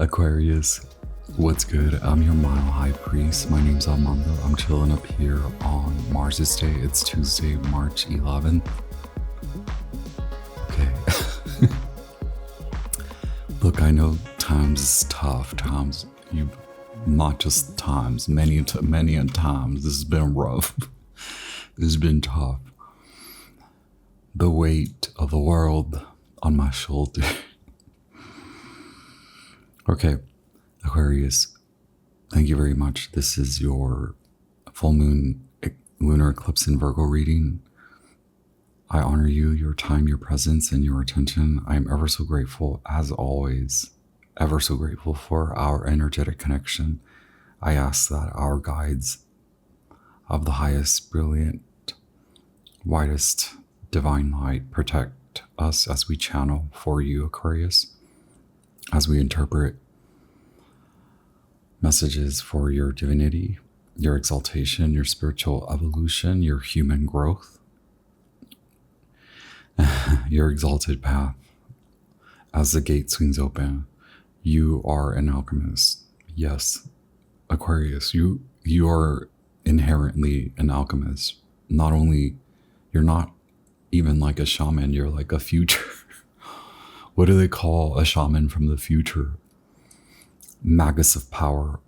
Aquarius, what's good? I'm your Mile High Priest. My name's Armando. I'm chilling up here on Mars's Day. It's Tuesday, March 11th. Okay. Look, I know times is tough. Not just times, many a times. This has been rough. This has been tough. The weight of the world on my shoulder. Okay, Aquarius, thank you very much. This is your full moon lunar eclipse in Virgo reading. I honor you, your time, your presence, and your attention. I am ever so grateful, as always, ever so grateful for our energetic connection. I ask that our guides of the highest, brilliant, widest divine light protect us as we channel for you, Aquarius, as we interpret messages for your divinity, your exaltation, your spiritual evolution, your human growth, your exalted path. As the gate swings open, you are an alchemist. Yes, Aquarius, you are inherently an alchemist. Not only, you're not even like a shaman, you're like a future. What do they call a shaman from the future? Magus of power.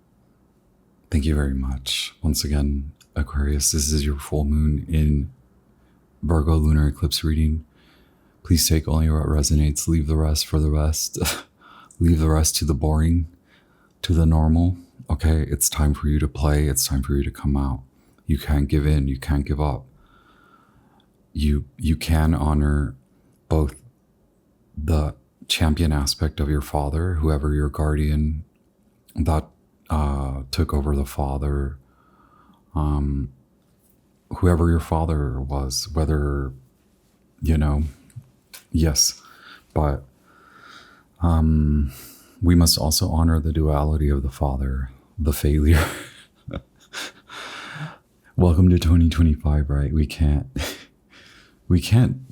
Thank you very much. Once again, Aquarius, this is your full moon in Virgo lunar eclipse reading. Please take only what resonates, leave the rest for the rest. Leave the rest to the boring, to the normal. Okay, it's time for you to play. It's time for you to come out. You can't give in. You can't give up. You can honor both the champion aspect of your father, whoever your guardian that took over the father, whoever your father was, whether, yes, but we must also honor the duality of the father, the failure. Welcome to 2025, right? We can't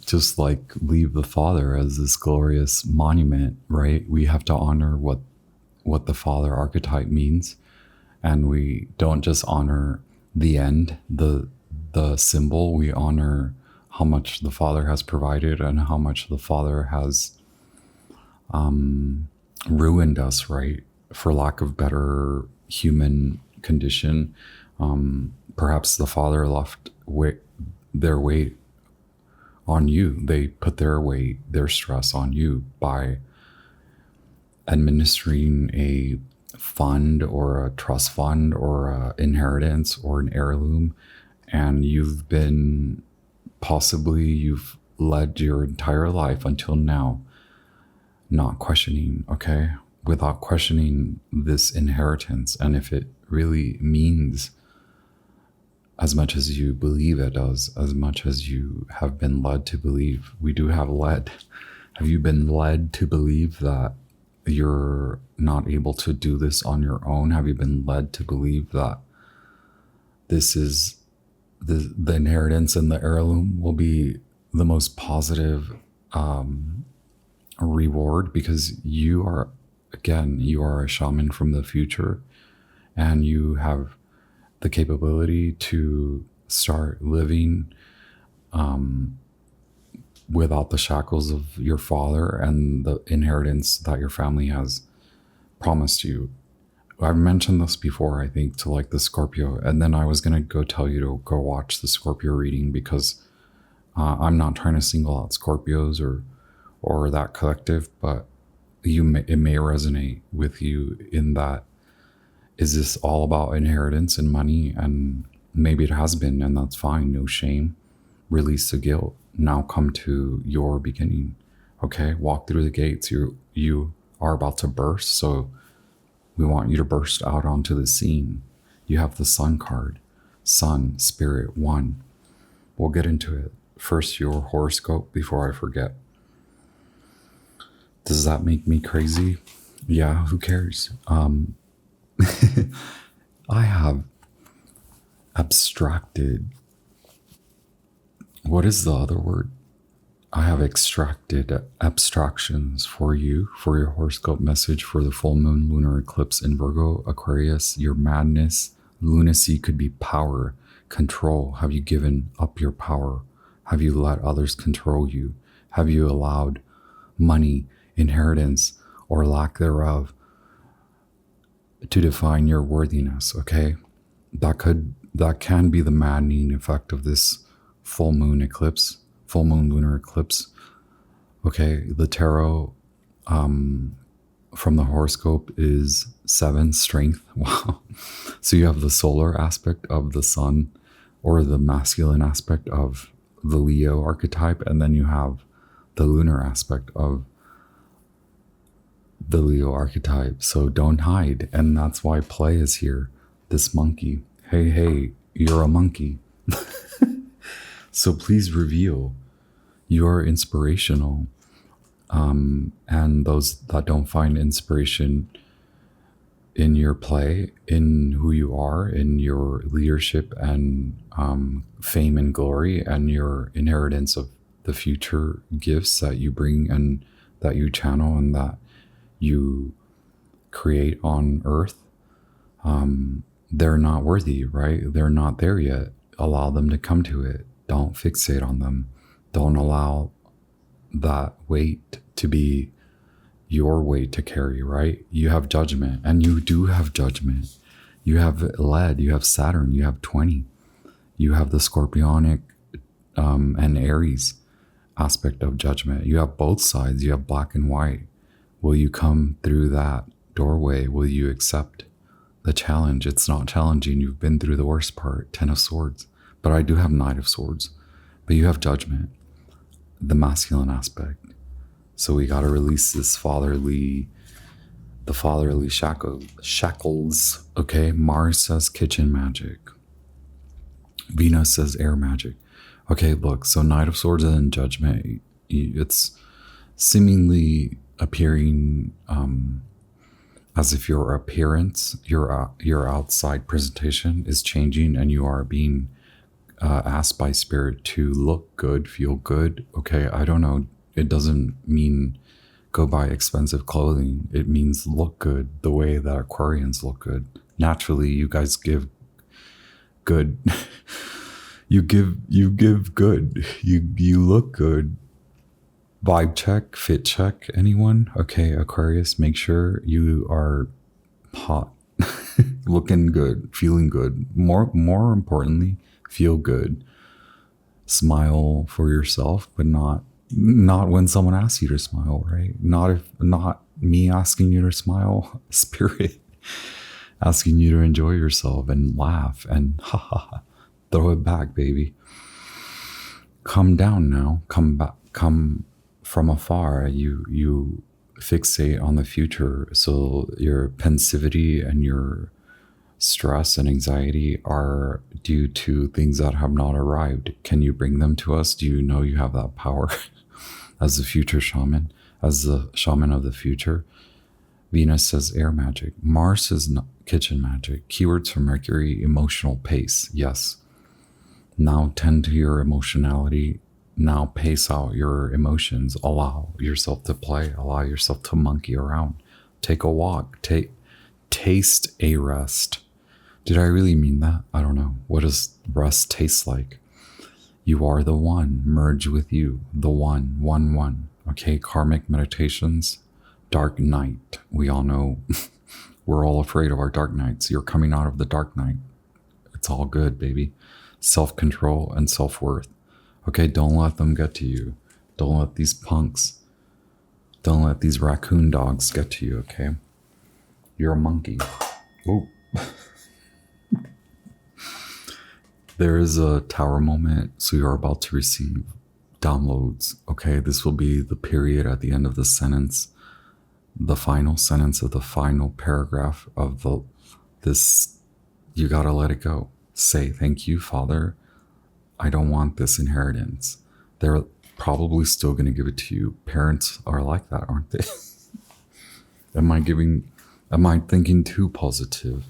just like leave the father as this glorious monument, right? We have to honor what the father archetype means. And we don't just honor the end, the symbol. We honor how much the father has provided and how much the father has ruined us, right? For lack of better human condition. Perhaps the father left their weight on you. They put their weight, their stress on you by administering a fund or a trust fund or a inheritance or an heirloom. And you've led your entire life until now, not questioning, okay? Without questioning this inheritance. And if it really means as much as you believe it does, as much as you have been led to believe. We do have led. Have you been led to believe that you're not able to do this on your own? Have you been led to believe that this is the inheritance and the heirloom will be the most positive reward? Because you are a shaman from the future, and you have the capability to start living without the shackles of your father and the inheritance that your family has promised you. I've mentioned this before, I think, to like the Scorpio, and then I was going to go tell you to go watch the Scorpio reading, because I'm not trying to single out Scorpios or that collective, but it may resonate with you in that, is this all about inheritance and money? And maybe it has been, and that's fine. No shame. Release the guilt. Now come to your beginning. Okay, walk through the gates. You are about to burst, so we want you to burst out onto the scene. You have the Sun card. Sun, Spirit, One. We'll get into it. First, your horoscope before I forget. Does that make me crazy? Yeah, who cares? I have abstracted. What is the other word? I have extracted abstractions for you for your horoscope message for the full moon lunar eclipse in Virgo, Aquarius. Your madness, lunacy could be power, control. Have you given up your power? Have you let others control you? Have you allowed money, inheritance, or lack thereof to define your worthiness? Okay, that can be the maddening effect of this full moon eclipse, full moon lunar eclipse. Okay, the tarot from the horoscope is 7 strength. Wow. So you have the solar aspect of the sun, or the masculine aspect of the Leo archetype, and then you have the lunar aspect of the Leo archetype. So don't hide. And that's why play is here. This monkey. Hey, you're a monkey. So please reveal. You are inspirational. And those that don't find inspiration in your play, in who you are, in your leadership and fame and glory, and your inheritance of the future gifts that you bring and that you channel and that you create on earth, they're not worthy, right? They're not there yet. Allow them to come to it. Don't fixate on them. Don't allow that weight to be your weight to carry, right? You have judgment, and you do have judgment. You have lead, you have Saturn, you have 20. You have the Scorpionic and Aries aspect of judgment. You have both sides. You have black and white. Will you come through that doorway? Will you accept the challenge? It's not challenging. You've been through the worst part, 10 of Swords. But I do have Knight of Swords. But you have judgment, the masculine aspect. So we got to release this fatherly shackles. Okay, Mars says kitchen magic. Venus says air magic. Okay, look, so Knight of Swords and judgment, it's seemingly appearing as if your appearance, your outside presentation is changing, and you are being asked by spirit to look good, feel good. Okay, I don't know. It doesn't mean go buy expensive clothing. It means look good the way that Aquarians look good. Naturally, you guys give good. you give good. You look good. Vibe check, fit check, anyone? Okay, Aquarius, make sure you are hot. Looking good, feeling good. More importantly, feel good. Smile for yourself, but not when someone asks you to smile, right? Not me asking you to smile, spirit asking you to enjoy yourself and laugh and ha ha ha. Throw it back, baby. Come down now. Come back. Come from afar. You fixate on the future, so your pensivity and your stress and anxiety are due to things that have not arrived. Can you bring them to us? Do you know you have that power as the future shaman, as the shaman of the future? Venus says air magic. Mars says kitchen magic. Keywords for Mercury, emotional pace. Yes. Now tend to your emotionality. Now pace out your emotions. Allow yourself to play. Allow yourself to monkey around. Take a walk. Taste a rest. Did I really mean that? I don't know. What does rest taste like? You are the one. Merge with you. The one. One. Okay, karmic meditations. Dark night. We all know we're all afraid of our dark nights. You're coming out of the dark night. It's all good, baby. Self-control and self-worth. Okay, don't let them get to you. Don't let these punks, don't let these raccoon dogs get to you, okay? You're a monkey. Ooh. There is a tower moment, so you're about to receive downloads, okay? This will be the period at the end of the sentence, the final sentence of the final paragraph of this. You gotta let it go. Say, thank you, Father. I don't want this inheritance. They're probably still going to give it to you. Parents are like that, aren't they? Am I thinking too positive?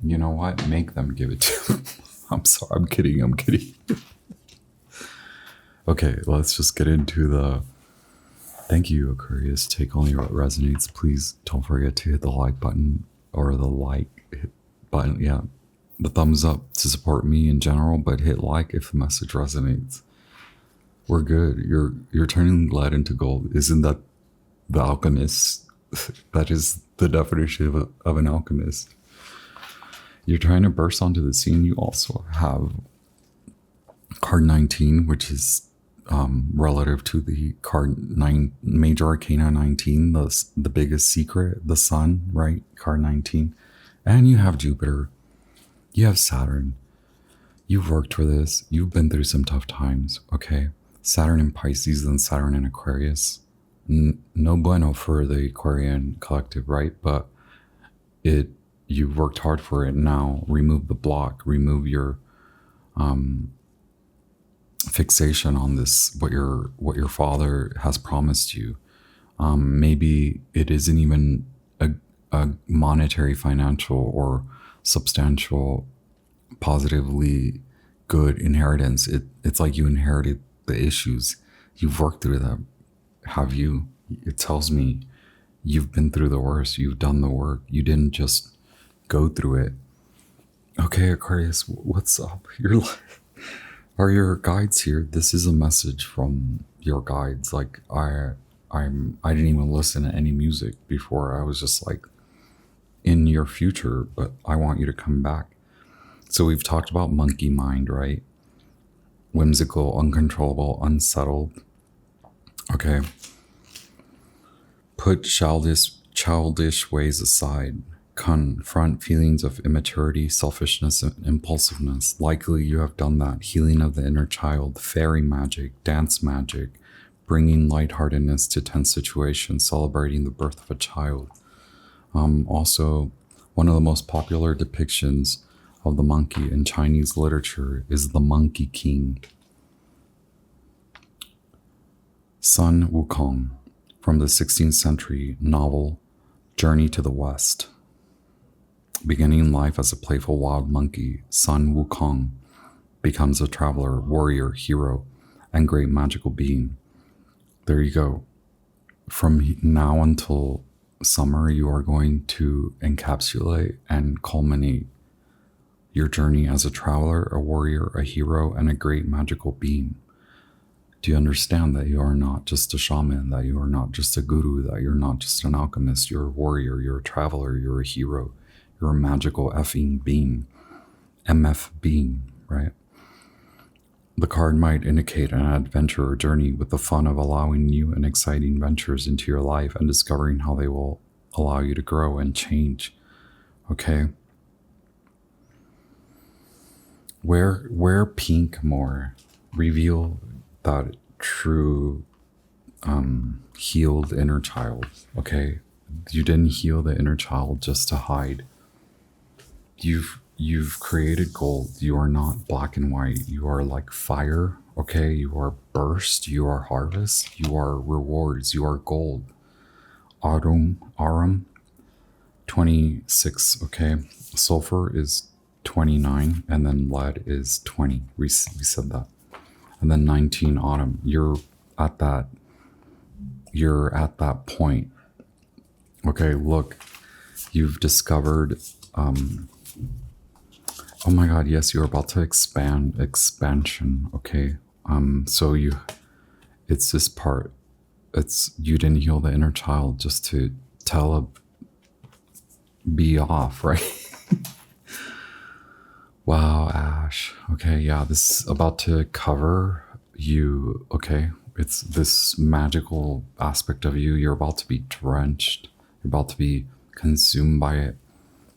You know what? Make them give it to you. I'm sorry. I'm kidding. Okay, let's just get into the. Thank you, Aquarius. Take only what resonates. Please don't forget to hit the like button or the button. Yeah, the thumbs up to support me in general, but hit like if the message resonates. We're good. You're turning lead into gold. Isn't that the alchemist? That is the definition of an alchemist. You're trying to burst onto the scene. You also have card 19, which is relative to the card 9, Major Arcana 19, the biggest secret, the sun, right? Card 19. And you have Jupiter. You have Saturn. You've worked for this. You've been through some tough times, okay? Saturn in Pisces and Saturn in Aquarius. No bueno for the Aquarian collective, right? But you've worked hard for it. Now remove the block, remove your fixation on this, what your father has promised you. Maybe it isn't even a monetary, financial, or substantial, positively good inheritance. It's like you inherited the issues. You've worked through them. Have you? It tells me you've been through the worst. You've done the work. You didn't just go through it. Okay, Aquarius, what's up? Are your guides here? This is a message from your guides. Like I didn't even listen to any music before. I was just like, in your future, but I want you to come back. So we've talked about monkey mind, right? Whimsical, uncontrollable, unsettled. Okay. Put childish ways aside. Confront feelings of immaturity, selfishness, and impulsiveness. Likely you have done that. Healing of the inner child, fairy magic, dance magic, bringing lightheartedness to tense situations, celebrating the birth of a child. Also, one of the most popular depictions of the monkey in Chinese literature is the Monkey King. Sun Wukong, from the 16th century novel Journey to the West. Beginning life as a playful wild monkey, Sun Wukong becomes a traveler, warrior, hero, and great magical being. There you go. From now until summer, you are going to encapsulate and culminate your journey as a traveler, a warrior, a hero, and a great magical being. Do you understand that you are not just a shaman, that you are not just a guru, that you're not just an alchemist, you're a warrior, you're a traveler, you're a hero, you're a magical effing being, MF being, right? The card might indicate an adventure or journey with the fun of allowing new and exciting ventures into your life and discovering how they will allow you to grow and change. Okay? Wear pink more. Reveal that true healed inner child. Okay? You didn't heal the inner child just to hide. You've created gold. You are not black and white. You are like fire, okay? You are burst. You are harvest. You are rewards. You are gold. Arum, 26, okay? Sulfur is 29, and then lead is 20. We said that. And then 19, autumn. You're at that point. Okay, look, you've discovered oh my god, yes, you're about to expansion, okay? So it's this part. It's you didn't heal the inner child just to be off, right? Wow, Ash. Okay, yeah, this is about to cover you, okay? It's this magical aspect of you. You're about to be drenched. You're about to be consumed by it.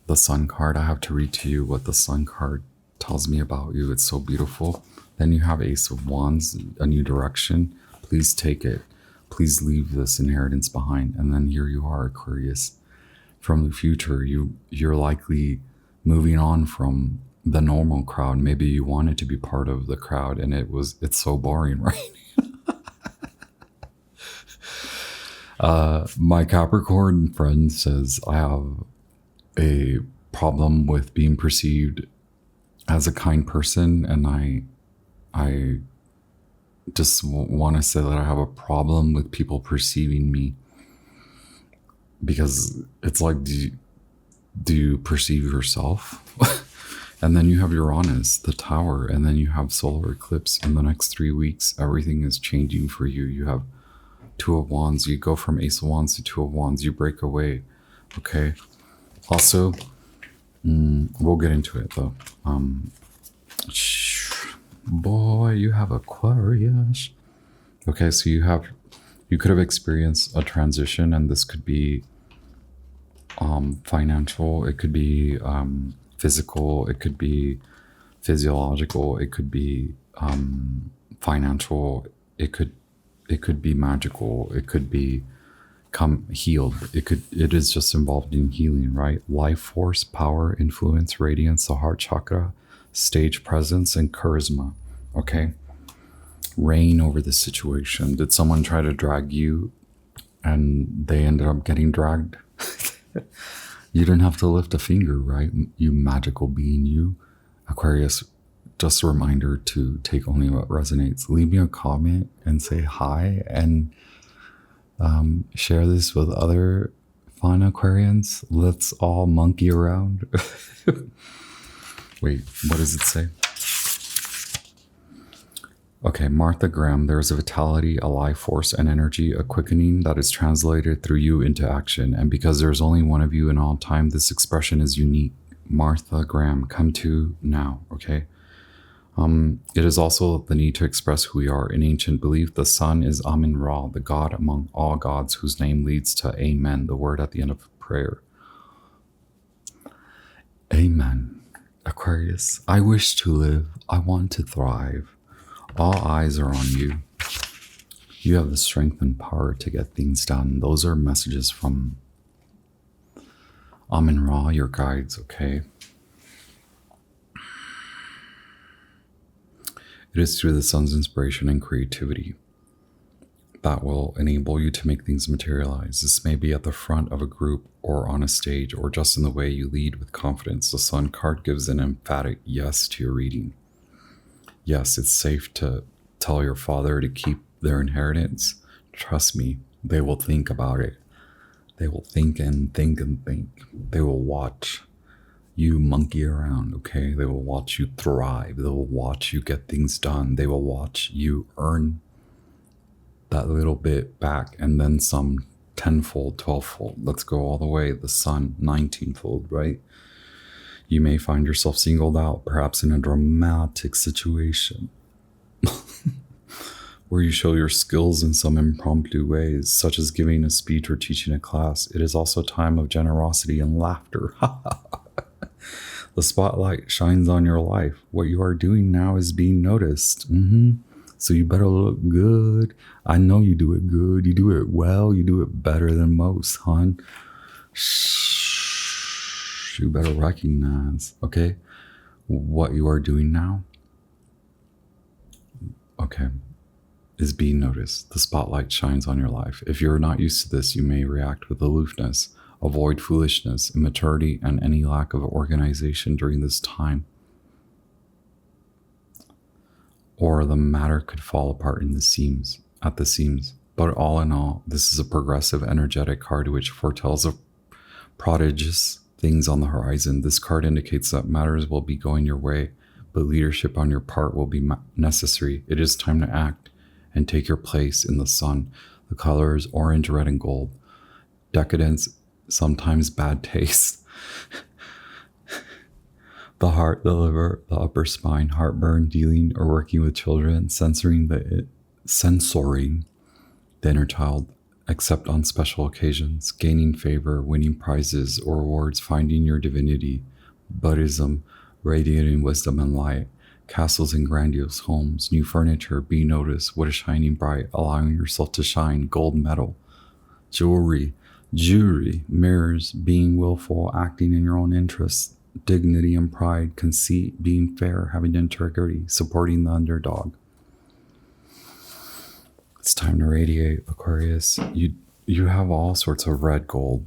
The Sun card, I have to read to you what the Sun card tells me about you. It's so beautiful. Then you have Ace of Wands, a new direction. Please take it. Please leave this inheritance behind. And then here you are, Aquarius. From the future, you're likely moving on from the normal crowd. Maybe you wanted to be part of the crowd and it's so boring, right? My Capricorn friend says I have a problem with being perceived as a kind person, and I just want to say that I have a problem with people perceiving me, because it's like, do you perceive yourself? And then you have Uranus, the tower, and then you have solar eclipse. In the next 3 weeks, everything is changing for you. You have Two of Wands. You go from Ace of Wands to Two of Wands. You break away. Okay. Also, we'll get into it though. Boy, you have Aquarius. Okay, so you could have experienced a transition, and this could be financial, it could be physical, it could be physiological, it could be financial, it could be magical, it could be healed, it is just involved in healing, right? Life force, power, influence, radiance, the heart chakra, stage presence, and charisma. Okay, reign over the situation. Did someone try to drag you and they ended up getting dragged? You didn't have to lift a finger, right? You magical being, you. Aquarius, just a reminder to take only what resonates. Leave me a comment and say hi, and share this with other fun Aquarians. Let's all monkey around. Wait, what does it say? Okay, Martha Graham, there is a vitality, a life force, and energy, a quickening that is translated through you into action. And because there is only one of you in all time, this expression is unique. Martha Graham, come to now, okay? It is also the need to express who we are. In ancient belief, the sun is Amun-Ra, the god among all gods, whose name leads to Amen, the word at the end of prayer. Amen. Aquarius, I wish to live. I want to thrive. All eyes are on you. You have the strength and power to get things done. Those are messages from Amun-Ra, your guides, okay? It is through the sun's inspiration and creativity that will enable you to make things materialize. This may be at the front of a group or on a stage or just in the way you lead with confidence. The sun card gives an emphatic yes to your reading. Yes, it's safe to tell your father to keep their inheritance. Trust me, they will think about it. They will think and think and think. They will watch you monkey around, okay? They will watch you thrive. They will watch you get things done. They will watch you earn that little bit back, and then some tenfold, 12-fold. Let's go all the way. The sun, 19-fold, right? You may find yourself singled out, perhaps in a dramatic situation where you show your skills in some impromptu ways, such as giving a speech or teaching a class. It is also a time of generosity and laughter. The spotlight shines on your life. What you are doing now is being noticed. So you better look good. I know you do it good. You do it well. You do it better than most, hon. You better recognize, okay, what you are doing now, okay, is being noticed. The spotlight shines on your life. If you're not used to this, you may react with aloofness, avoid foolishness, immaturity, and any lack of organization during this time. Or the matter could fall apart at the seams. But all in all, this is a progressive, energetic card which foretells of prodigious things on the horizon. This card indicates that matters will be going your way, but leadership on your part will be necessary. It is time to act and take your place in the sun. The colors orange, red, and gold. Decadence, sometimes bad taste. The heart, the liver, the upper spine, heartburn, dealing or working with children, censoring the inner child, except on special occasions, gaining favor, winning prizes or awards, finding your divinity, Buddhism, radiating wisdom and light, castles and grandiose homes, new furniture, be noticed, what is shining bright, allowing yourself to shine, gold medal, jewelry, mirrors, being willful, acting in your own interests, dignity and pride, conceit, being fair, having integrity, supporting the underdog. It's time to radiate, Aquarius. You have all sorts of red gold,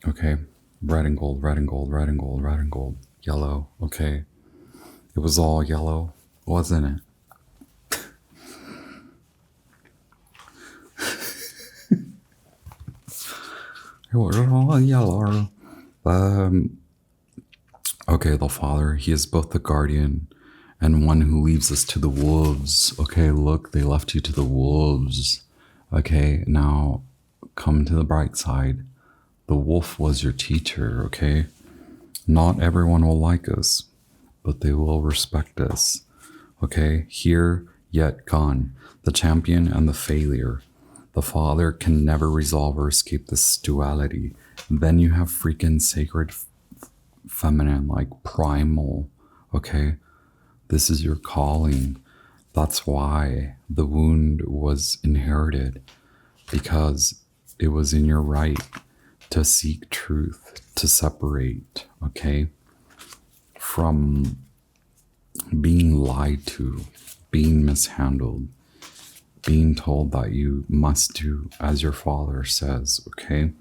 okay? Red and gold, red and gold, red and gold, red and gold, yellow, okay? It was all yellow, wasn't it? Okay, the Father, he is both the guardian and one who leaves us to the wolves. Okay, look, they left you to the wolves. Okay, now come to the bright side. The wolf was your teacher, okay? Not everyone will like us, but they will respect us. Okay, here, yet gone. The champion and the failure. The Father can never resolve or escape this duality. Then you have freaking sacred feminine, like primal, okay? This is your calling. That's why the wound was inherited, because it was in your right to seek truth, to separate, okay, from being lied to, being mishandled, being told that you must do as your Father says, okay?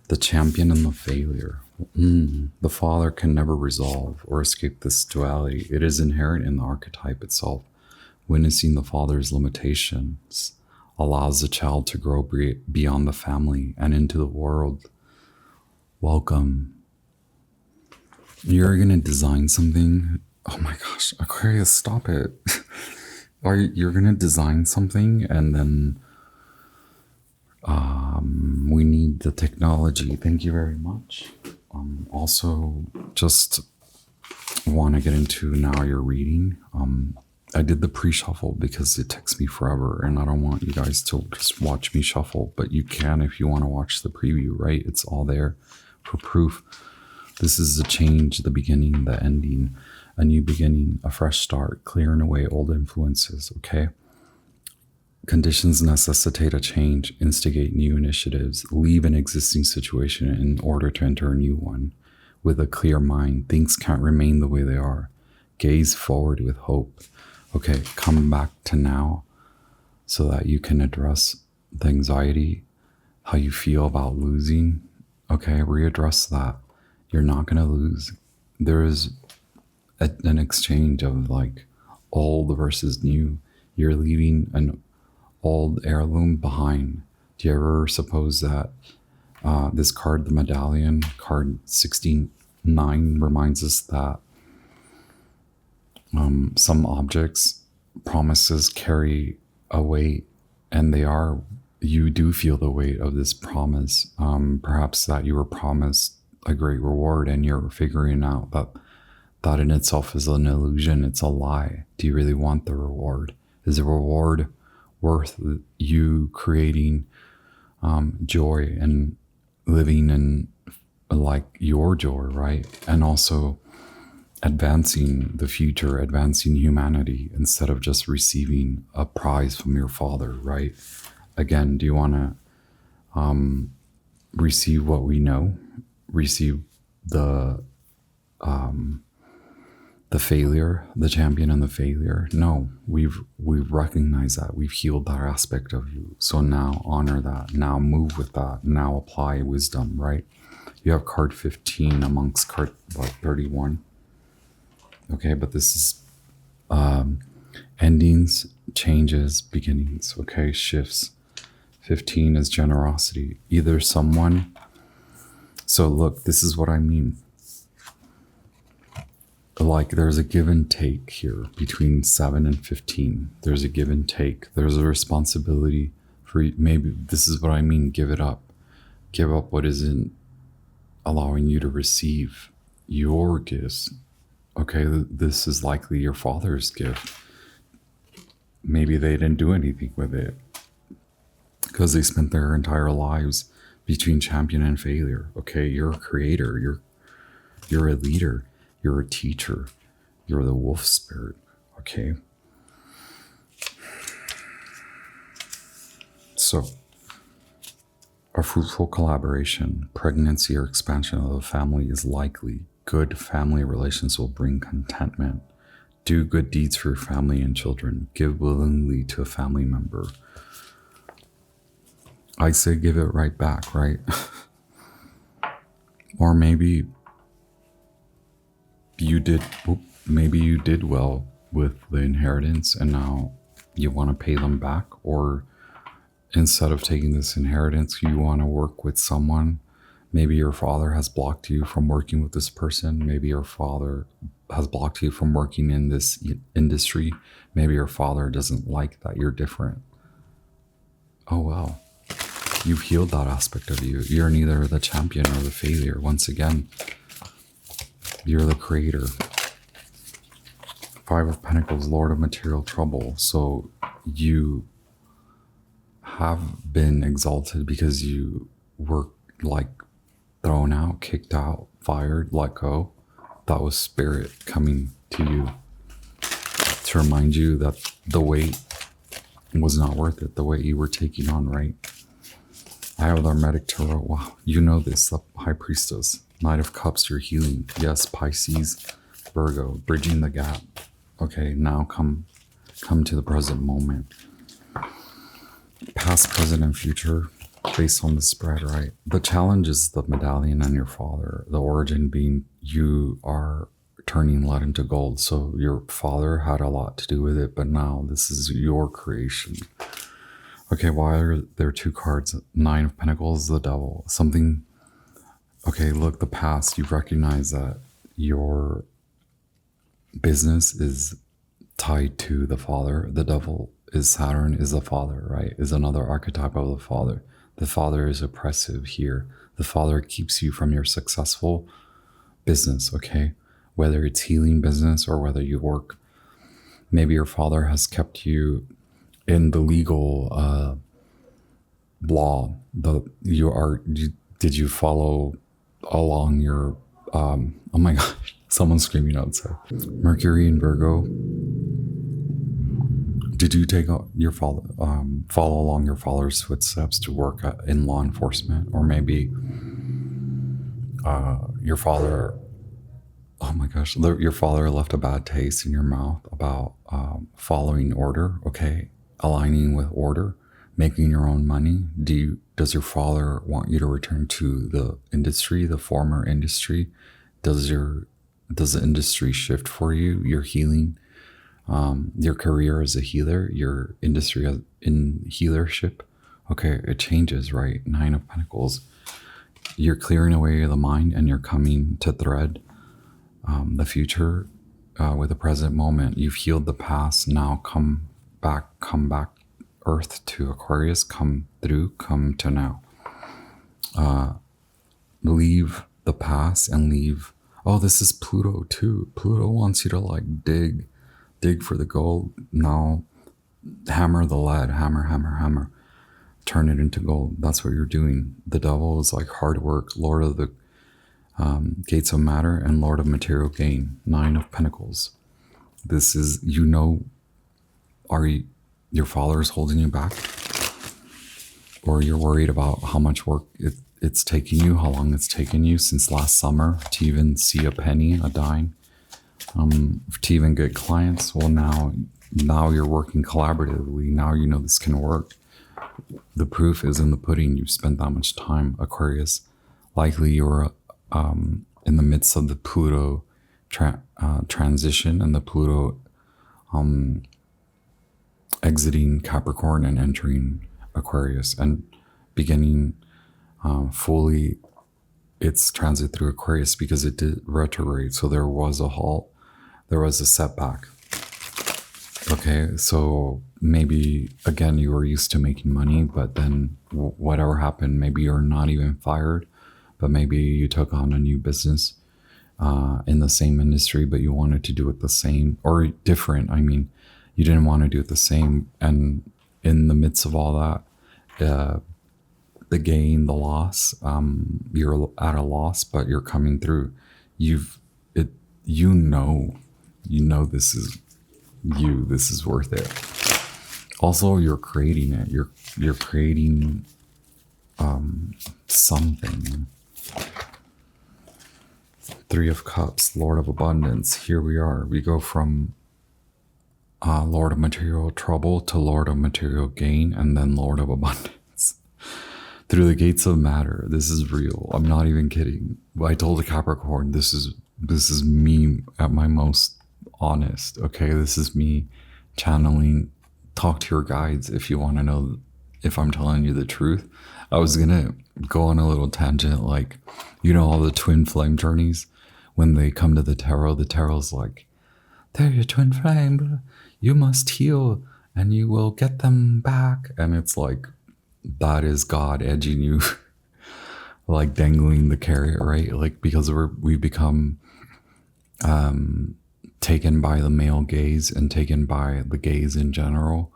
The champion and the failure. The Father can never resolve or escape this duality. It is inherent in the archetype itself. Witnessing the Father's limitations allows the child to grow beyond the family and into the world. Welcome. You're going to design something. Oh my gosh, Aquarius, stop it. You're going to design something and then we need the technology. Thank you very much. Also, just want to get into now your reading. I did the pre-shuffle because it takes me forever and I don't want you guys to just watch me shuffle, but you can if you want to watch the preview, right? It's all there for proof. This is the change, the beginning, the ending, a new beginning, a fresh start, clearing away old influences, okay? Conditions necessitate a change, instigate new initiatives, leave an existing situation in order to enter a new one. With a clear mind, things can't remain the way they are. Gaze forward with hope. Okay, come back to now so that you can address the anxiety, how you feel about losing. Okay, readdress that. You're not going to lose. There is an exchange of like old versus new. You're leaving an old heirloom behind. Do you ever suppose that this card, the medallion, card 69, reminds us that some objects, promises carry a weight, and you do feel the weight of this promise. Perhaps that you were promised a great reward and you're figuring out that that in itself is an illusion. It's a lie. Do you really want the reward? Is the reward worth you creating joy and living in like your joy, right? And also advancing the future, advancing humanity instead of just receiving a prize from your Father, right? Again, do you want to receive what we know, receive the failure, the champion and the failure? No, we've recognized that. We've healed that aspect of you. So now honor that. Now move with that. Now apply wisdom, right? You have card 15 amongst card 31. Okay, but this is endings, changes, beginnings, okay, shifts. 15 is generosity. Either someone, so look, this is what I mean. Like there's a give and take here between 7 and 15. There's a give and take. There's a responsibility for, maybe this is what I mean, give it up. Give up what isn't allowing you to receive your gifts. Okay, this is likely your Father's gift. Maybe they didn't do anything with it because they spent their entire lives between champion and failure. Okay, you're a creator. You're a leader. You're a teacher. You're the wolf spirit. Okay. So, a fruitful collaboration, pregnancy, or expansion of the family is likely. Good family relations will bring contentment. Do good deeds for your family and children. Give willingly to a family member. I say give it right back, right? Or maybe you did well with the inheritance and now you want to pay them back, or instead of taking this inheritance, you want to work with someone Maybe your father has blocked you from working with this person. Maybe your father has blocked you from working in this industry. Maybe your father doesn't like that you're different. Oh, wow. You've healed that aspect of you. You're neither the champion or the failure. Once again, you're the creator. Five of Pentacles, Lord of Material Trouble. So you have been exalted because you were like thrown out, kicked out, fired, let go. That was spirit coming to you to remind you that the weight was not worth it, the weight you were taking on, right? I have the Hermetic Taro. Wow, you know this, the High Priestess. Knight of Cups, you're healing. Yes, Pisces, Virgo, bridging the gap. Okay, now come to the present moment. Past, present, and future based on the spread, right? The challenge is the medallion and your father. The origin being you are turning lead into gold. So your father had a lot to do with it, but now this is your creation. Okay, why are there two cards? Nine of Pentacles, the Devil. Something, okay, look, the past, you recognize that your business is tied to the father. The Devil is Saturn, is the father, right? Is another archetype of the father. The father is oppressive here. The father keeps you from your successful business, okay? Whether it's healing business or whether you work. Maybe your father has kept you in the legal law. Did you follow along your, oh my gosh, someone's screaming outside. Mercury and Virgo. Did you take your follow along your father's footsteps to work in law enforcement? Or maybe your father, oh my gosh, your father left a bad taste in your mouth about following order, okay? Aligning with order, making your own money. Does your father want you to return to the industry, the former industry? Does the industry shift for you? Your healing, your career as a healer, your industry in healership, okay, it changes, right? Nine of Pentacles. You're clearing away the mind and you're coming to thread the future with the present moment. You've healed the past. Now come back, Earth to Aquarius, come to now. Leave the past and leave. Oh, this is Pluto too. Pluto wants you to like dig for the gold. Now hammer the lead, hammer. Turn it into gold. That's what you're doing. The Devil is like hard work, Lord of the gates of matter and Lord of material gain. Nine of Pentacles. This is, your father is holding you back? Or you're worried about how much work it's taking you, how long it's taken you since last summer to even see a penny, a dime, to even get clients. Well, now you're working collaboratively. Now you know this can work. The proof is in the pudding. You've spent that much time, Aquarius. Likely you're in the midst of the Pluto transition and the Pluto exiting Capricorn and entering Aquarius and beginning fully its transit through Aquarius because it did retrograde. So there was a halt, there was a setback. Okay, so maybe again you were used to making money, but then whatever happened, maybe you're not even fired, but maybe you took on a new business in the same industry, but you wanted to do it the same or different. I mean, you didn't want to do it the same, and in the midst of all that, the gain, the loss, you're at a loss, but you're coming through. You know this is you. This is worth it. Also, you're creating it. You're creating something. Three of Cups, Lord of Abundance. Here we are. We go from Lord of Material Trouble to Lord of Material Gain, and then Lord of Abundance. Through the gates of matter. This is real. I'm not even kidding. I told a Capricorn, this is me at my most honest. Okay, this is me channeling. Talk to your guides if you want to know if I'm telling you the truth. I was gonna go on a little tangent, like, you know, all the twin flame journeys. When they come to the tarot's like, they're your twin flame. You must heal and you will get them back. And it's like, that is God edging you, like dangling the carrot, right? Like, because we become taken by the male gaze and taken by the gaze in general.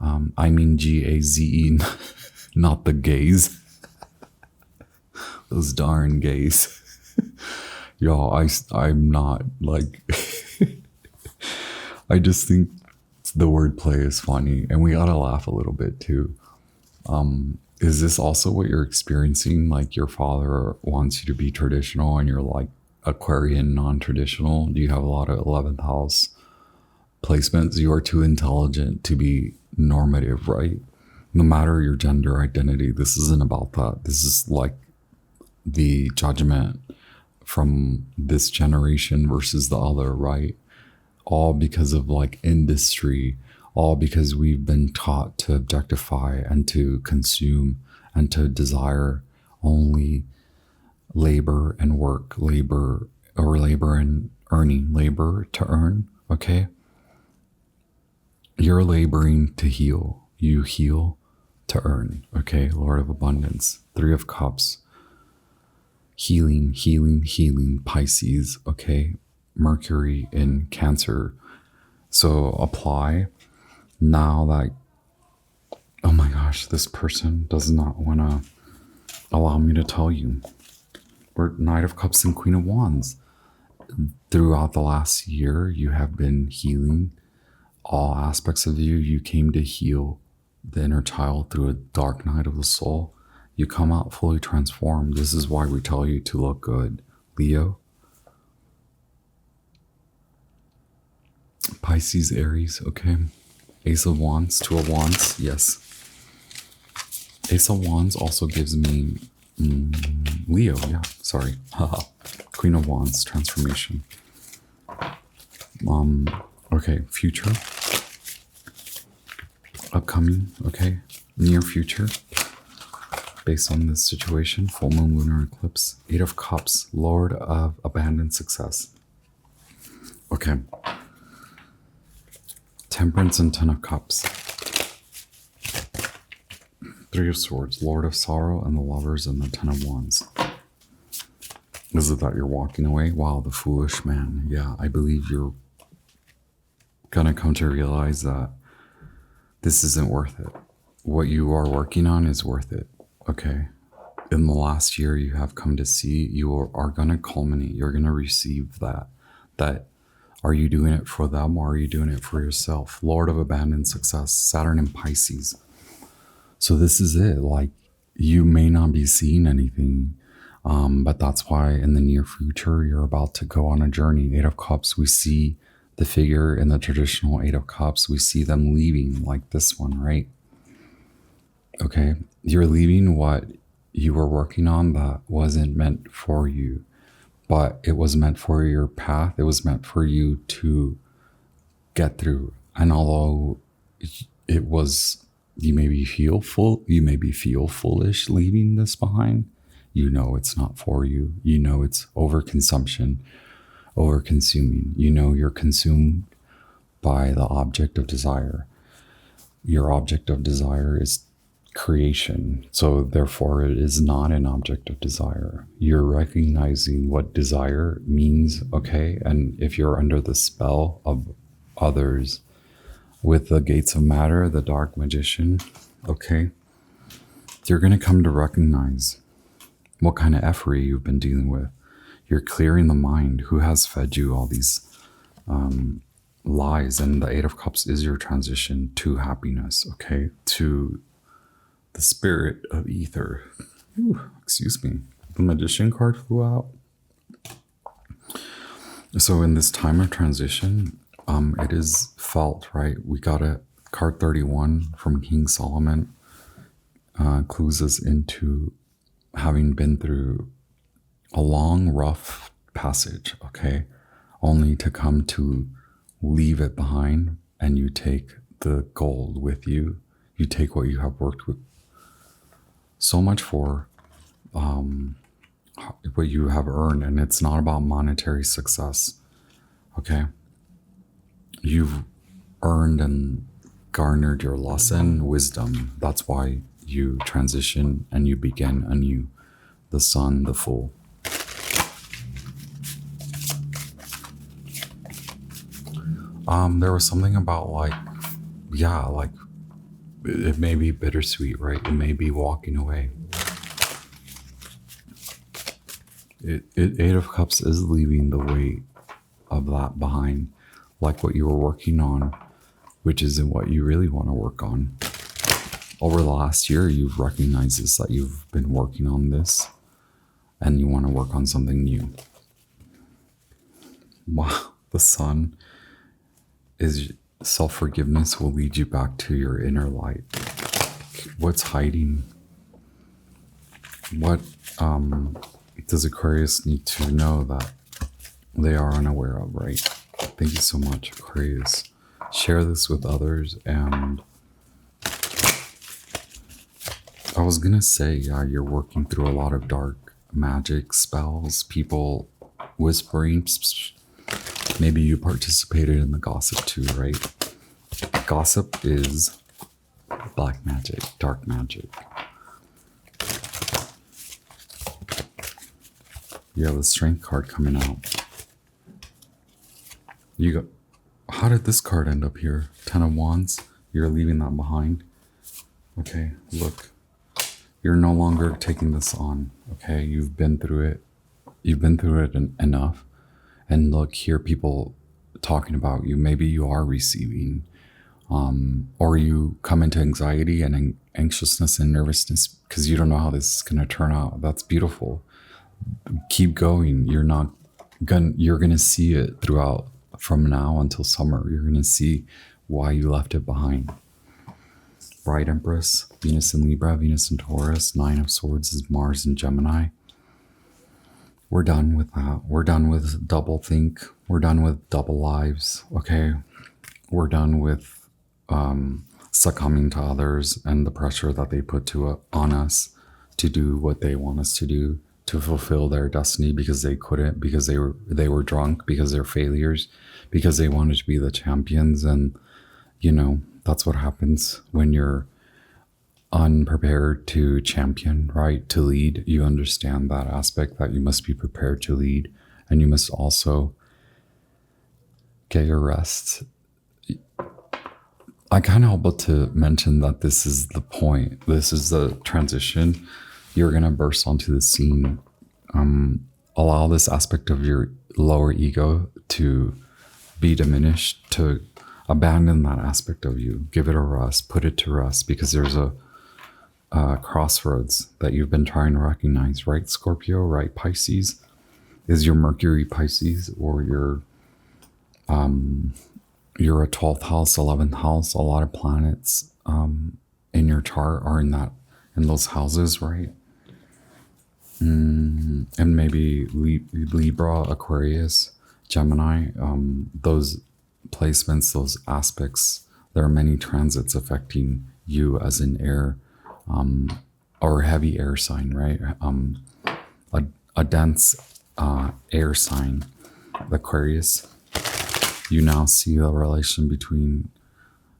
I mean GAZE, not the gaze. Those darn gays. Y'all, I'm not like, I just think the wordplay is funny and we gotta laugh a little bit too. Is this also what you're experiencing? Like your father wants you to be traditional and you're like Aquarian non-traditional? Do you have a lot of 11th house placements? You are too intelligent to be normative, right? No matter your gender identity, this isn't about that. This is like the judgment from this generation versus the other, right? All because of like industry, all because we've been taught to objectify and to consume and to desire only labor and work, labor and earning, labor to earn, okay? You're laboring to heal. You heal to earn, okay? Lord of Abundance, 3 of Cups, healing, healing, healing, Pisces, okay? Mercury in Cancer. So apply now that, oh my gosh, this person does not want to allow me to tell you. We're Knight of Cups and Queen of Wands. Throughout the last year, you have been healing all aspects of you. You came to heal the inner child through a dark night of the soul. You come out fully transformed. This is why we tell you to look good. Leo, Pisces, Aries, okay. Ace of Wands, 2 of Wands, yes. Ace of Wands also gives me Leo, yeah, sorry. Queen of Wands, transformation. Okay, future. Upcoming, okay. Near future. Based on this situation, full moon, lunar eclipse. 8 of Cups, Lord of abandoned success. Okay. Temperance and 10 of Cups. 3 of Swords, Lord of Sorrow and the Lovers and the 10 of Wands. Is it that you're walking away? Wow, the foolish man. Yeah, I believe you're gonna come to realize that this isn't worth it. What you are working on is worth it, okay? In the last year, you have come to see you are gonna culminate. You're gonna receive that. Are you doing it for them or are you doing it for yourself? Lord of abandoned success, Saturn in Pisces. So this is it. Like, you may not be seeing anything, but that's why in the near future, you're about to go on a journey. 8 of Cups, we see the figure in the traditional 8 of Cups. We see them leaving, like this one, right? Okay, you're leaving what you were working on that wasn't meant for you, but it was meant for your path. It was meant for you to get through. And although it was, you maybe feel foolish leaving this behind, you know it's not for you. You know it's overconsumption, over-consuming. You know you're consumed by the object of desire. Your object of desire is creation. So therefore it is not an object of desire. You're recognizing what desire means, okay? And if you're under the spell of others with the gates of matter, the dark magician, okay, you're going to come to recognize what kind of effery you've been dealing with. You're clearing the mind. Who has fed you all these lies? And the 8 of Cups is your transition to happiness, okay? To the spirit of ether. Ooh, excuse me. The Magician card flew out. So in this time of transition, it is felt, right? We got a card 31 from King Solomon. Clues us into having been through a long, rough passage, okay? Only to come to leave it behind, and you take the gold with you. You take what you have worked with so much for what you have earned, and it's not about monetary success. Okay, you've earned and garnered your lesson, wisdom. That's why you transition and you begin anew. The sun, the Fool. There was something about like, yeah, like it may be bittersweet, right? It may be walking away. Eight of Cups is leaving the weight of that behind, like what you were working on, which isn't what you really want to work on. Over the last year, you've recognized this, that you've been working on this and you want to work on something new. Wow, the Sun is self-forgiveness will lead you back to your inner light. What's hiding? What does Aquarius need to know that they are unaware of, right? Thank you so much, Aquarius. Share this with others. And I was gonna say, yeah, you're working through a lot of dark magic spells, people whispering. Maybe you participated in the gossip too, right? Gossip is black magic, dark magic. You have the Strength card coming out. You got, how did this card end up here? 10 of Wands. You're leaving that behind. Okay, look. You're no longer taking this on. Okay, you've been through it. You've been through it enough. And look, hear people talking about you. Maybe you are receiving, or you come into anxiety and anxiousness and nervousness because you don't know how this is going to turn out. That's beautiful. Keep going. You're going to see it throughout from now until summer. You're going to see why you left it behind. Bride Empress, Venus in Libra, Venus in Taurus, 9 of Swords is Mars in Gemini. We're done with that. We're done with double think. We're done with double lives. Okay. We're done with succumbing to others and the pressure that they put on us to do what they want us to do, to fulfill their destiny because they couldn't, because they were drunk, because they're failures, because they wanted to be the champions. And you know, that's what happens when you're unprepared to champion, right? To lead. You understand that aspect, that you must be prepared to lead, and you must also get your rest. I can't help but to mention that this is the point. This is the transition. You're going to burst onto the scene. Allow this aspect of your lower ego to be diminished, to abandon that aspect of you. Give it a rest. Put it to rest, because there's a crossroads that you've been trying to recognize, right, Scorpio, right, Pisces? Is your Mercury Pisces, or your a 12th house, 11th house? A lot of planets in your chart are in those houses, right? And maybe Libra, Aquarius, Gemini, those placements, those aspects. There are many transits affecting you as an air or heavy air sign, right? A dense air sign, Aquarius. You now see the relation between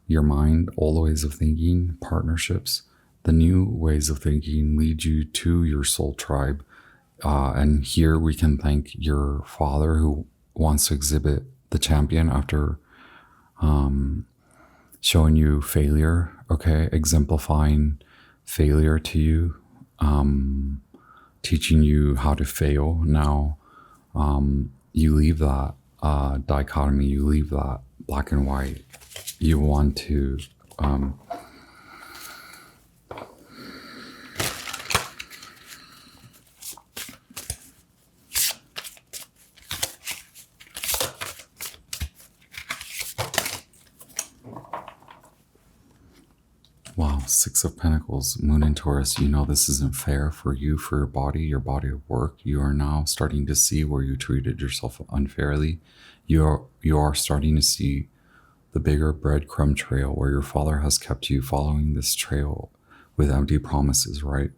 your mind, old ways of thinking, partnerships. The new ways of thinking lead you to your soul tribe. And here we can thank your father, who wants to exhibit the champion after showing you failure, okay? Exemplifying failure to you, teaching you how to fail. Now, you leave that dichotomy, you leave that black and white. You want to wow, 6 of Pentacles, Moon in Taurus. You know this isn't fair for you, for your body of work. You are now starting to see where you treated yourself unfairly. You are starting to see the bigger breadcrumb trail where your father has kept you following this trail with empty promises, right?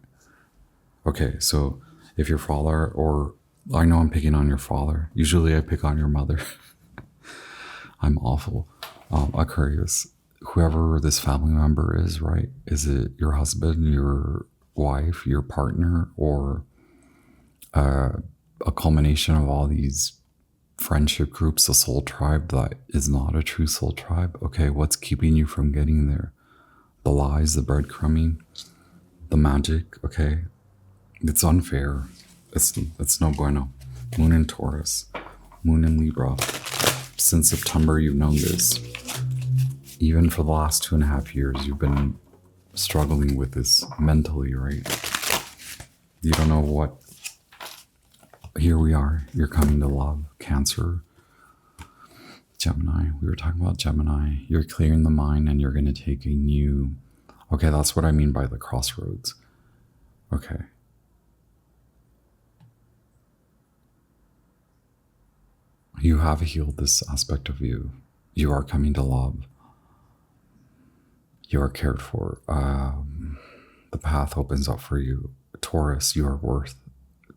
Okay, so if your father, or I know I'm picking on your father. Usually I pick on your mother. I'm awful. Aquarius, whoever this family member is, right? Is it your husband, your wife, your partner, or a culmination of all these friendship groups, a soul tribe that is not a true soul tribe? Okay, what's keeping you from getting there? The lies, the breadcrumbing, the magic, okay? It's unfair. It's no bueno. Moon in Taurus, Moon in Libra. Since September, you've known this. Even for the last 2.5 years, you've been struggling with this mentally, right? You don't know what. Here we are. You're coming to love. Cancer, Gemini. We were talking about Gemini. You're clearing the mind and you're going to take a new. Okay, that's what I mean by the crossroads. Okay. You have healed this aspect of you. You are coming to love. You are cared for. The path opens up for you. Taurus, you are worth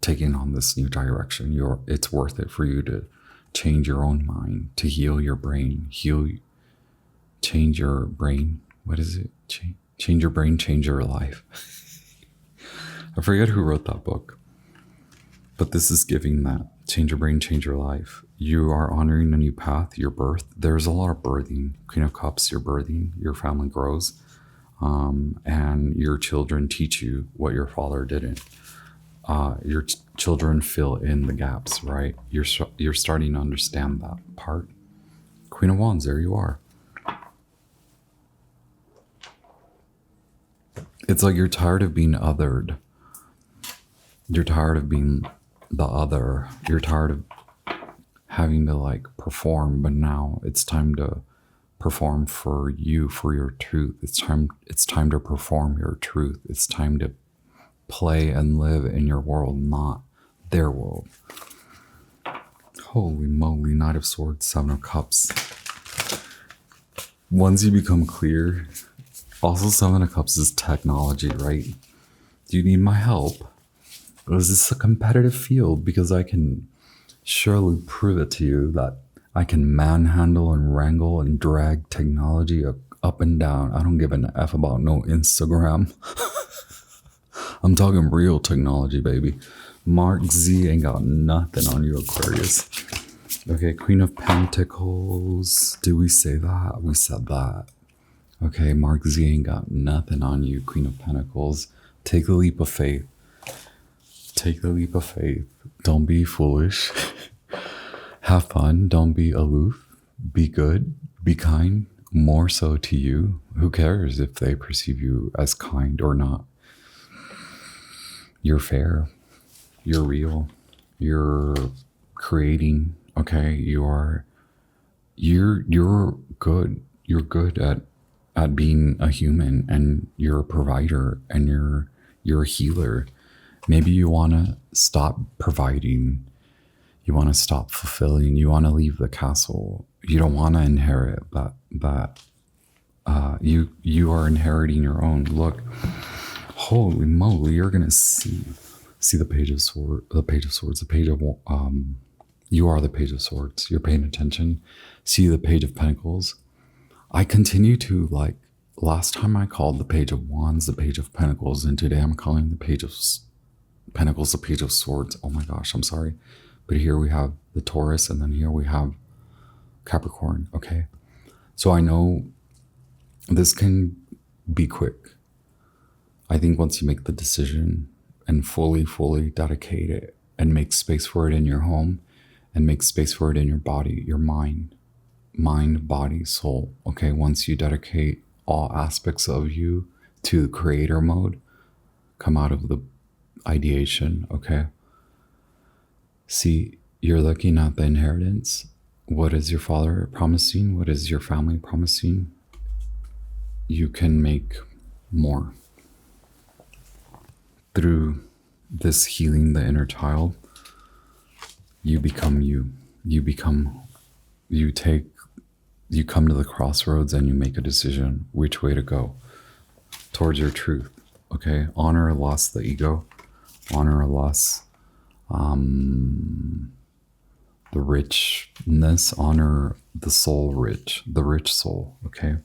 taking on this new direction. It's worth it for you to change your own mind, to heal your brain, change your brain. What is it? Change your brain, change your life. I forget who wrote that book, but this is giving that. Change your brain, change your life. You are honoring a new path, your birth. There's a lot of birthing. Queen of Cups, you're birthing, your family grows, and your children teach you what your father didn't. Your children fill in the gaps, right? You're starting to understand that part. Queen of Wands, there you are. It's like you're tired of being othered. You're tired of being the other. You're tired of having to like perform, but now it's time to perform for you, for your truth. It's time to perform your truth. It's time to play and live in your world, not their world. Holy moly, Knight of Swords, Seven of Cups. Once you become clear, also Seven of Cups is technology, right? Do you need my help? Is this a competitive field? Because I can surely prove it to you that I can manhandle and wrangle and drag technology up and down. I don't give an F about no Instagram. I'm talking real technology, baby. Mark Z ain't got nothing on you, Aquarius. Okay, Queen of Pentacles. Do we say that? We said that. Okay, Mark Z ain't got nothing on you, Queen of Pentacles. Take the leap of faith. Take the leap of faith. Don't be foolish. Have fun. Don't be aloof. Be good. Be kind. More so to you. Who cares if they perceive you as kind or not? You're fair. You're real. You're creating. Okay, you're good. You're good at being a human, and you're a provider, and you're a healer. Maybe you want to stop providing. You want to stop fulfilling. You want to leave the castle. You don't want to inherit that. You are inheriting your own. Look, holy moly, you're gonna see the Page of Swords, the Page of you are the Page of Swords. You're paying attention. See the Page of Pentacles. I continue to like. Last time I called the Page of Wands the Page of Pentacles, and today I'm calling the Page of Pentacles the Page of Swords. Oh my gosh, I'm sorry. But here we have the Taurus, and then here we have Capricorn, okay? So I know this can be quick. I think once you make the decision and fully dedicate it and make space for it in your home and make space for it in your body, your mind, body, soul, okay? Once you dedicate all aspects of you to the creator mode, come out of the ideation, okay? See, you're looking at the inheritance. What is your father promising? What is your family promising? You can make more. Through this healing the inner child, you become you. You come to the crossroads and you make a decision which way to go towards your truth, okay? Honor lost the ego. honor less. The richness, honor the soul rich, the rich soul, okay?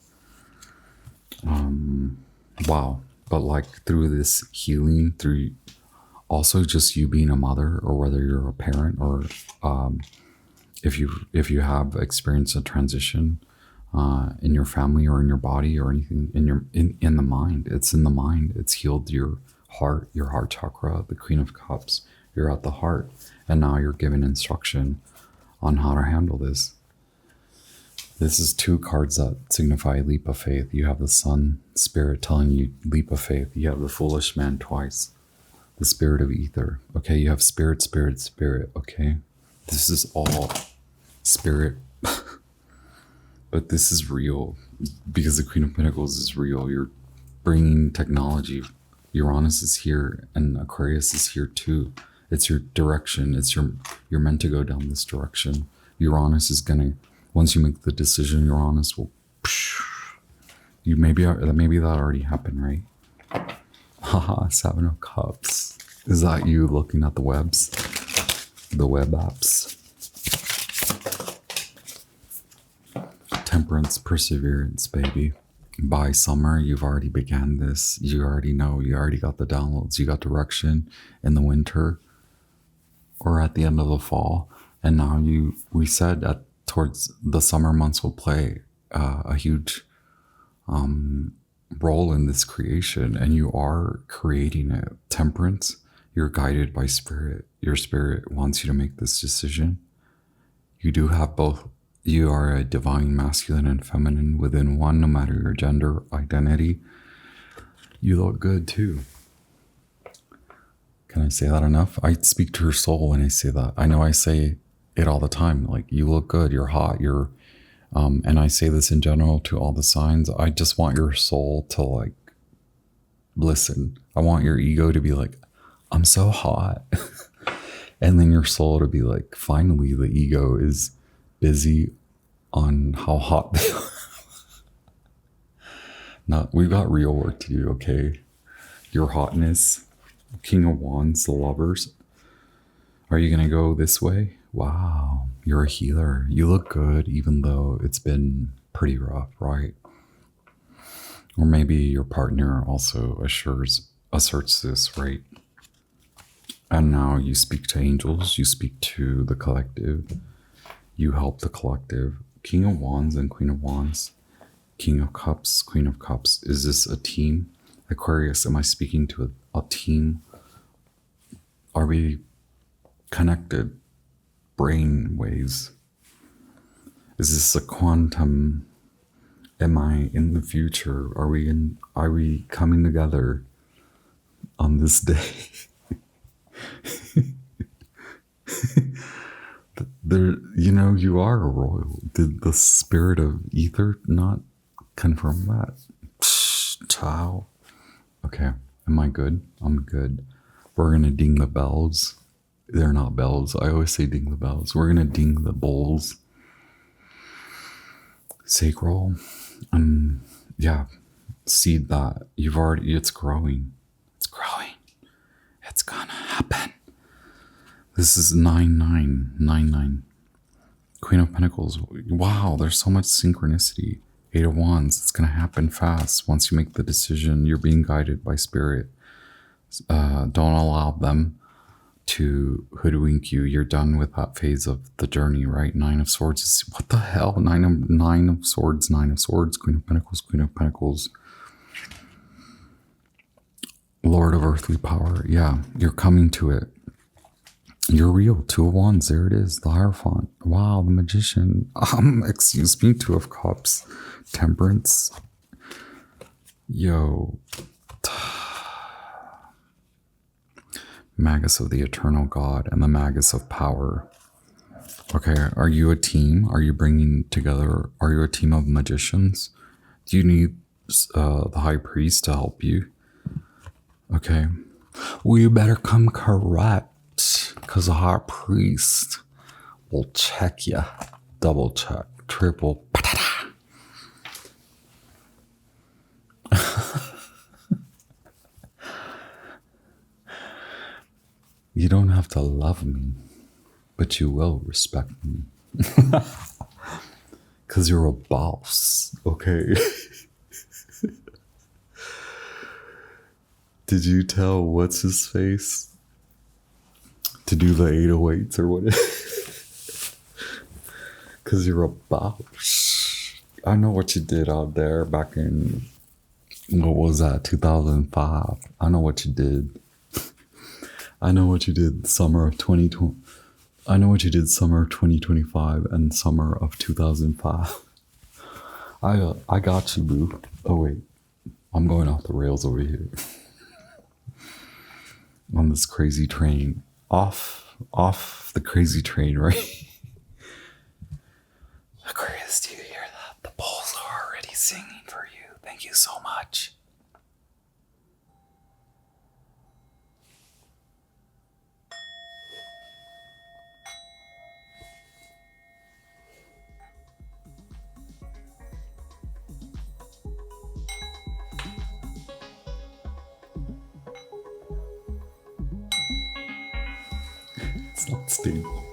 Wow. But like through this healing, through also just you being a mother, or whether you're a parent, or if you have experienced a transition in your family or in your body or anything in the mind, it's in the mind. It's healed your heart chakra, the Queen of Cups. You're at the heart, and now you're given instruction on how to handle this. This is 2 cards that signify leap of faith. You have the Sun Spirit telling you leap of faith. You have the Foolish Man twice. The Spirit of Ether. Okay, you have Spirit, Spirit, Spirit. Okay, this is all Spirit. But this is real, because the Queen of Pentacles is real. You're bringing technology. Uranus is here, and Aquarius is here too. It's your direction. You're meant to go down this direction. Uranus is gonna, once you make the decision, Uranus will, maybe that already happened, right? Haha, 7 of Cups. Is that you looking at the webs? The web apps? Temperance, perseverance, baby. By summer, you've already began this. You already know. You already got the downloads. You got direction in the winter or at the end of the fall. And now we said that towards the summer months will play a huge role in this creation, and you are creating it. Temperance, you're guided by spirit. Your spirit wants you to make this decision. You do have both. You are a divine masculine and feminine within one, no matter your gender identity. You look good too. Can I say that enough? I speak to your soul when I say that. I know I say it all the time. Like, you look good, you're hot, and I say this in general to all the signs. I just want your soul to like listen. I want your ego to be like, I'm so hot. And then your soul to be like, finally, the ego is busy on how hot they are. Not, we've got real work to do, okay? Your hotness, King of Wands, the Lovers. Are you gonna go this way? Wow, you're a healer. You look good, even though it's been pretty rough, right? Or maybe your partner also asserts this, right? And now you speak to angels, you speak to the collective, you help the collective. King of Wands and Queen of Wands, King of Cups, Queen of Cups. Is this a team? Aquarius, am I speaking to a team? Are we connected brain waves? Is this a quantum? Am I in the future? Are we coming together on this day? There, you are a royal. Did the Spirit of Ether not confirm that? Ciao. Okay, am I good? I'm good. We're gonna ding the bells. They're not bells. I always say ding the bells. We're gonna ding the bowls. Sacral. Yeah, seed that. It's growing. It's growing. It's gonna happen. This is 9999. Queen of Pentacles. Wow, there's so much synchronicity. 8 of Wands. It's going to happen fast. Once you make the decision, you're being guided by spirit. Don't allow them to hoodwink you. You're done with that phase of the journey, right? 9 of Swords is, what the hell? Nine of Swords, 9 of Swords, Queen of Pentacles, Queen of Pentacles. Lord of Earthly Power. Yeah, you're coming to it. You're real. 2 of Wands. There it is. The Hierophant. Wow, the Magician. Excuse me. 2 of Cups. Temperance. Yo. Magus of the Eternal God and the Magus of Power. Okay, are you a team? Are you bringing together? Are you a team of magicians? Do you need the High Priest to help you? Okay. Well, you better come correct. Because the High Priest will check you. Double check. Triple. You don't have to love me, but you will respect me. Because you're a boss, okay? Did you tell what's his face to do the 808s or what? Because you're a boss. I know what you did out there back in, what was that, 2005? I know what you did. I know what you did summer of 2020. I know what you did summer of 2025 and summer of 2005. I got you, boo. Oh, wait. I'm going off the rails over here. On this crazy train. Off the crazy train, right? Aquarius, do you hear that? The bulls are already singing for you. Thank you so much. It's not stable.